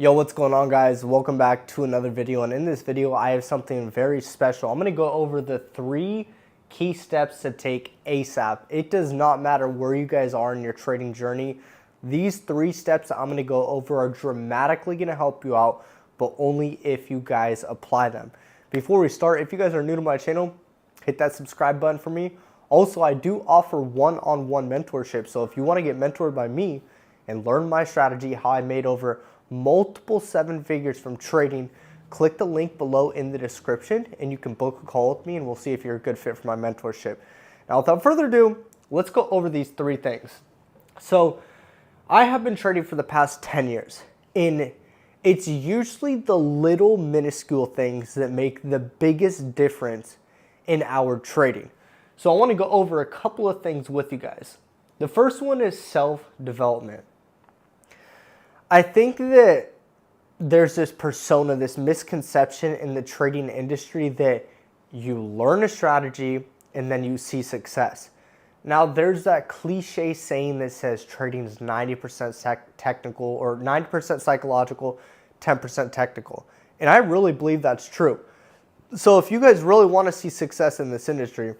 Yo, what's going on, guys? Welcome back to another video, and in this video I have something very special. I'm going to go over the 3 key steps to take ASAP. It does not matter where you guys are in your trading journey. These 3 steps that I'm going to go over are dramatically going to help you out, but only if you guys apply them. Before we start, if you guys are new to my channel, hit that subscribe button for me. Also, I do offer one-on-one mentorship, so if you want to get mentored by me and learn my strategy, how I made over multiple 7 figures from trading, click the link below in the description and you can book a call with me and we'll see if you're a good fit for my mentorship. Now, without further ado, let's go over these 3 things. So I have been trading for the past 10 years, and it's usually the little minuscule things that make the biggest difference in our trading. So I want to go over a couple of things with you guys. The first one is self-development. I think that there's this persona, this misconception in the trading industry that you learn a strategy and then you see success. Now, there's that cliche saying that says trading is 90% technical or 90% psychological, 10% technical. And I really believe that's true. So if you guys really want to see success in this industry,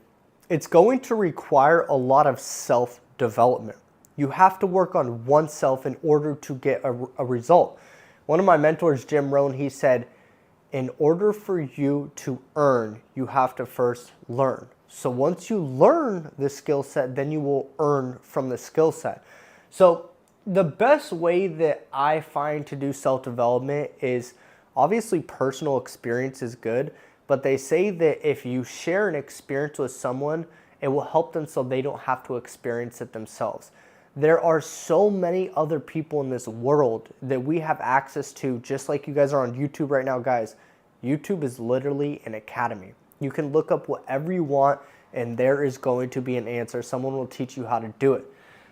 it's going to require a lot of self-development. You have to work on oneself in order to get a result. One of my mentors, Jim Rohn, he said, in order for you to earn, you have to first learn. So once you learn the skill set, then you will earn from the skill set. So the best way that I find to do self-development is, obviously personal experience is good, but they say that if you share an experience with someone, it will help them so they don't have to experience it themselves. There are so many other people in this world that we have access to, just like you guys are on YouTube right now, guys. YouTube is literally an academy. You can look up whatever you want and there is going to be an answer. Someone will teach you how to do it.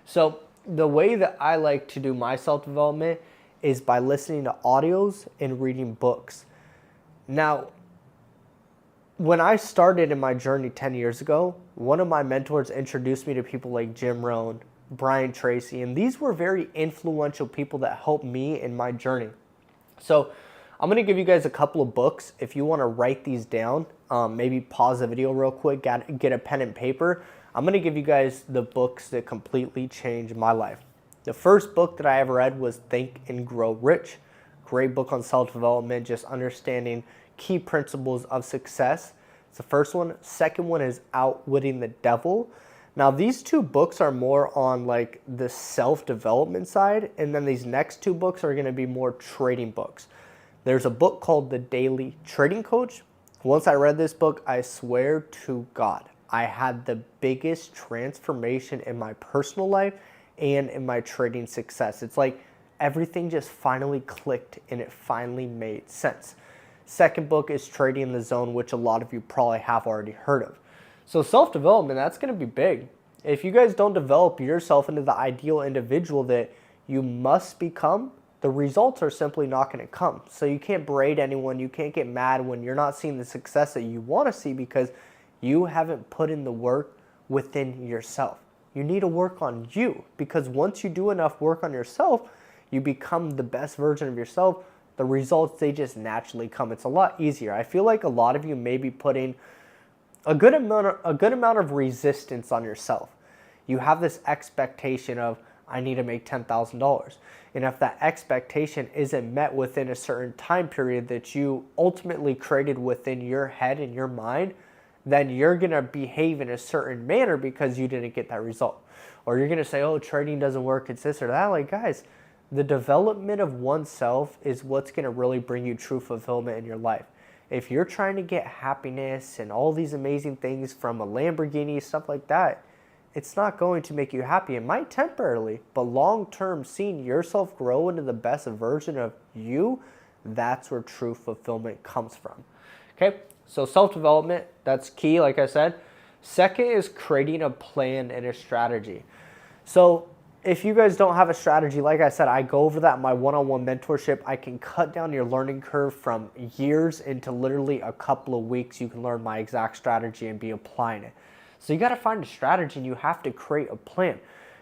So the way that I like to do my self-development is by listening to audios and reading books. Now, when I started in my journey 10 years ago, one of my mentors introduced me to people like Jim Rohn, Brian Tracy, and these were very influential people that helped me in my journey. So I'm going to give you guys a couple of books. If you want to write these down, maybe pause the video real quick, get a pen and paper. I'm going to give you guys the books that completely changed my life. The first book that I ever read was Think and Grow Rich. Great book on self-development, just understanding key principles of success. It's the first one. Second one is Outwitting the Devil. Now, these 2 books are more on like the self-development side, and then these next 2 books are going to be more trading books. There's a book called The Daily Trading Coach. Once I read this book, I swear to God, I had the biggest transformation in my personal life and in my trading success. It's like everything just finally clicked and it finally made sense. Second book is Trading in the Zone, which a lot of you probably have already heard of. So self-development, that's going to be big. If you guys don't develop yourself into the ideal individual that you must become, the results are simply not going to come. So you can't berate anyone. You can't get mad when you're not seeing the success that you want to see because you haven't put in the work within yourself. You need to work on you, because once you do enough work on yourself, you become the best version of yourself. The results, they just naturally come. It's a lot easier. I feel like a lot of you may be putting a good amount of resistance on yourself. You have this expectation of, I need to make $10,000. And if that expectation isn't met within a certain time period that you ultimately created within your head and your mind, then you're going to behave in a certain manner because you didn't get that result. Or you're going to say, oh, trading doesn't work, it's this or that. Like, guys, the development of oneself is what's going to really bring you true fulfillment in your life. If you're trying to get happiness and all these amazing things from a Lamborghini, stuff like that, it's not going to make you happy. It might temporarily, but long-term, seeing yourself grow into the best version of you, that's where true fulfillment comes from. Okay, so self-development, that's key, like I said. Second is creating a plan and a strategy. So if you guys don't have a strategy, like I said, I go over that in my one-on-one mentorship. I can cut down your learning curve from years into literally a couple of weeks. You can learn my exact strategy and be applying it. So you got to find a strategy and you have to create a plan.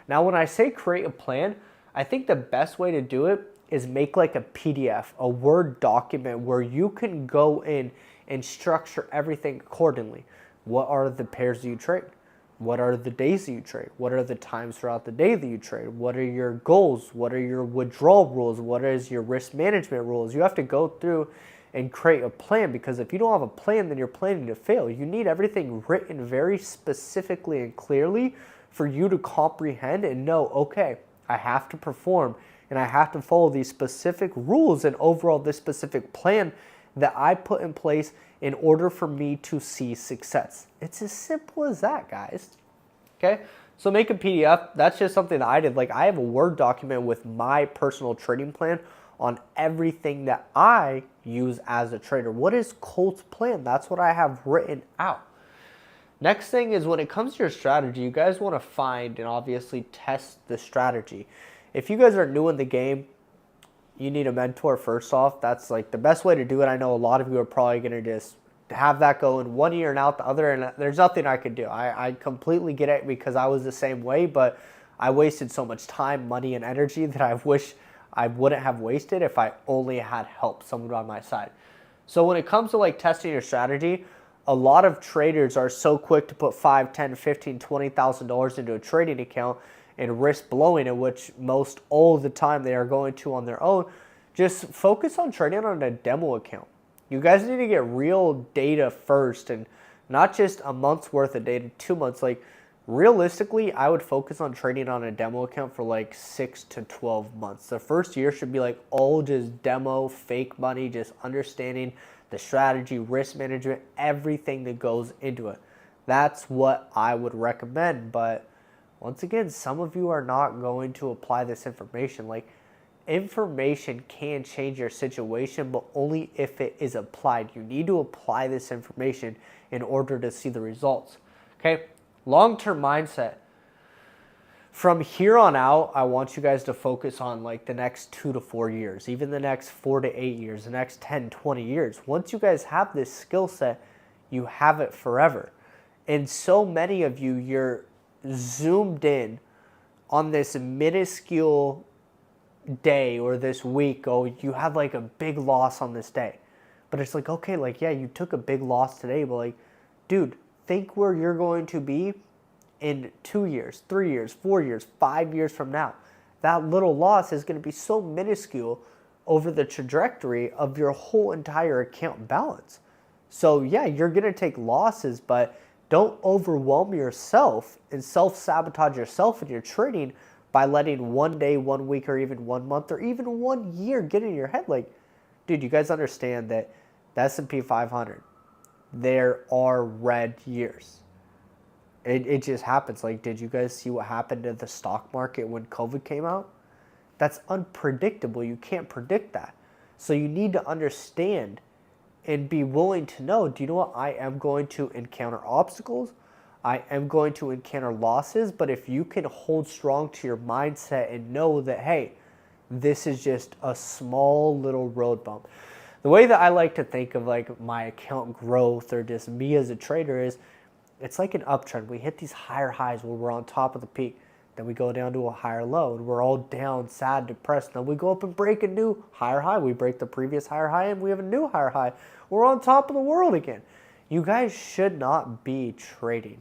Now, when I say create a plan, I think the best way to do it is make like a PDF, a Word document where you can go in and structure everything accordingly. What are the pairs that you trade? What are the days that you trade? What are the times throughout the day that you trade? What are your goals? What are your withdrawal rules? What is your risk management rules? You have to go through and create a plan, because if you don't have a plan, then you're planning to fail. You need everything written very specifically and clearly for you to comprehend and know, okay, I have to perform and I have to follow these specific rules and overall this specific plan that I put in place in order for me to see success. It's as simple as that, guys. Okay, so make a PDF. That's just something that I did. Like, I have a Word document with my personal trading plan on everything that I use as a trader. What is Colt's plan? That's what I have written out. Next thing is, when it comes to your strategy, you guys want to find and obviously test the strategy. If you guys are new in the game, you need a mentor first off. That's like the best way to do it. I know a lot of you are probably going to just have that go in one ear and out the other, and there's nothing I could do. I completely get it, because I was the same way, but I wasted so much time, money, and energy that I wish I wouldn't have wasted if I only had help, someone on my side. So when it comes to like testing your strategy, a lot of traders are so quick to put $5, $10, $15, $20,000 into a trading account and risk blowing it, which most all the time they are going to on their own. Just focus on trading on a demo account. You guys need to get real data first, and not just a month's worth of data, 2 months. Like, realistically, I would focus on trading on a demo account for like 6 to 12 months. The first year should be like all just demo, fake money, just understanding the strategy, risk management, everything that goes into it. That's what I would recommend. But once again, some of you are not going to apply this information. Like, information can change your situation, but only if it is applied. You need to apply this information in order to see the results. Okay? Long-term mindset. From here on out, I want you guys to focus on like the next 2 to 4 years, even the next 4 to 8 years, the next 10, 20 years. Once you guys have this skill set, you have it forever. And so many of you, you're zoomed in on this minuscule day or this week. Oh, you had like a big loss on this day. But it's like, okay, like, yeah, you took a big loss today, but like, dude, think where you're going to be in 2 years, 3 years, 4 years, 5 years from now. That little loss is going to be so minuscule over the trajectory of your whole entire account balance. So yeah, you're going to take losses, but don't overwhelm yourself and self-sabotage yourself in your trading by letting 1 day, 1 week, or even 1 month, or even 1 year get in your head. Like, dude, you guys understand that the S&P 500, there are red years. It just happens. Like, did you guys see what happened to the stock market when COVID came out? That's unpredictable. You can't predict that. So you need to understand and be willing to know, do you know what? I am going to encounter obstacles. I am going to encounter losses. But if you can hold strong to your mindset and know that, hey, this is just a small little road bump. The way that I like to think of like my account growth or just me as a trader is, it's like an uptrend. We hit these higher highs where we're on top of the peak. Then we go down to a higher low and we're all down, sad, depressed. Then we go up and break a new higher high. We break the previous higher high and we have a new higher high. We're on top of the world again. You guys should not be trading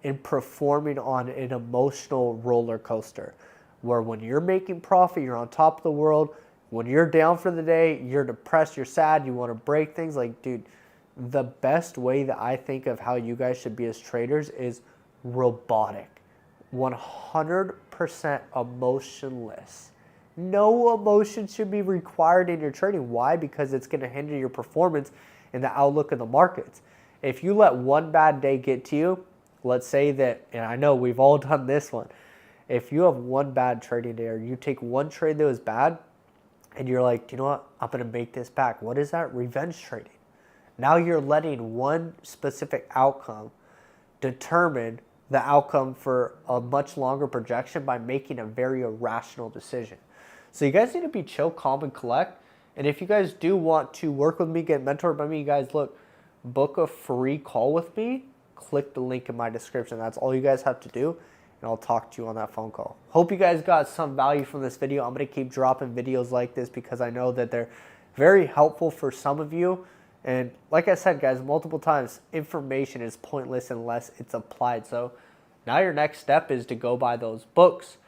and performing on an emotional roller coaster where when you're making profit, you're on top of the world. When you're down for the day, you're depressed, you're sad, you want to break things. Like, dude, the best way that I think of how you guys should be as traders is robotic. 100% emotionless. No emotion should be required in your trading. Why? Because it's going to hinder your performance and the outlook of the markets. If you let one bad day get to you, let's say that, and I know we've all done this one, if you have one bad trading day or you take one trade that was bad and you're like, do you know what? I'm going to make this back. What is that? Revenge trading. Now you're letting one specific outcome determine the outcome for a much longer projection by making a very irrational decision. So you guys need to be chill, calm, and collect. And if you guys do want to work with me, get mentored by me, you guys, look, book a free call with me. Click the link in my description. That's all you guys have to do. and I'll talk to you on that phone call. Hope you guys got some value from this video. I'm going to keep dropping videos like this because I know that they're very helpful for some of you. And like I said, guys, multiple times, information is pointless unless it's applied. So now your next step is to go buy those books,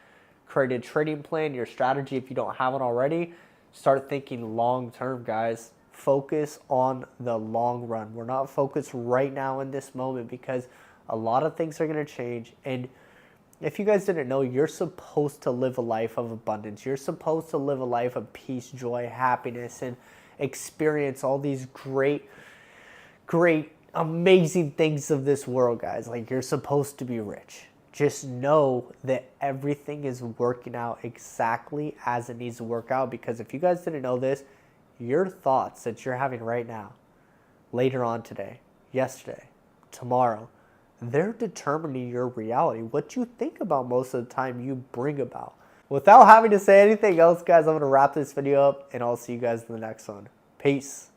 create a trading plan, your strategy if you don't have it already. Start thinking long term, guys. Focus on the long run. We're not focused right now in this moment because a lot of things are going to change. And if you guys didn't know, you're supposed to live a life of abundance. You're supposed to live a life of peace, joy, happiness, and experience all these great, amazing things of this world, guys. Like, you're supposed to be rich. Just know that everything is working out exactly as it needs to work out, because if you guys didn't know this, your thoughts that you're having right now, later on today, yesterday, tomorrow, they're determining your reality. What you think about most of the time, you bring about. Without having to say anything else, guys, I'm going to wrap this video up, and I'll see you guys in the next one. Peace.